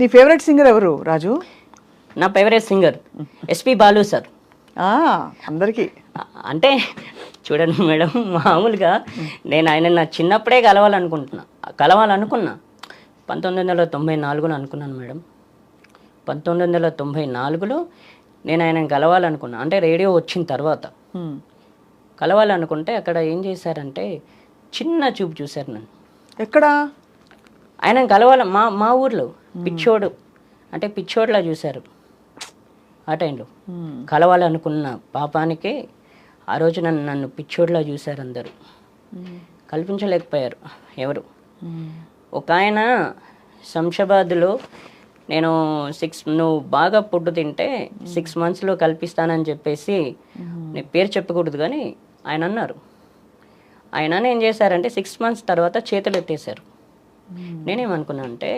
నీ favourite singer ఎవరు రాజు? నా favourite singer SP Balu sir. అందరికీ అంటే చూడండి మేడం, మామూలుగా నేను ఆయన నా చిన్నప్పుడే కలవాలనుకున్నా 1994లో అనుకున్నాను మేడం. 1994లో నేను ఆయన కలవాలనుకున్నా, అంటే రేడియో వచ్చిన తర్వాత కలవాలనుకుంటే అక్కడ ఏం చేశారంటే చిన్న చూపు చూశారు నన్ను. ఎక్కడ? ఆయన కలవాలి మా ఊర్లో పిచ్చోడు, అంటే పిచ్చోడ్లా చూశారు. ఆ టైంలో కలవాలనుకున్న పాపానికి ఆ రోజు నన్ను పిచ్చోడ్లా చూశారు అందరూ. కల్పించలేకపోయారు ఎవరు. ఒక ఆయన శంషాబాద్లో నేను నువ్వు బాగా ఫుడ్ తింటే 6 monthsలో కల్పిస్తానని చెప్పేసి, నేను పేరు చెప్పకూడదు కానీ ఆయన అన్నారు. ఆయన ఏం చేశారంటే 6 months తర్వాత చేతులు ఎత్తేసారు. నేనేమనుకున్నా అంటే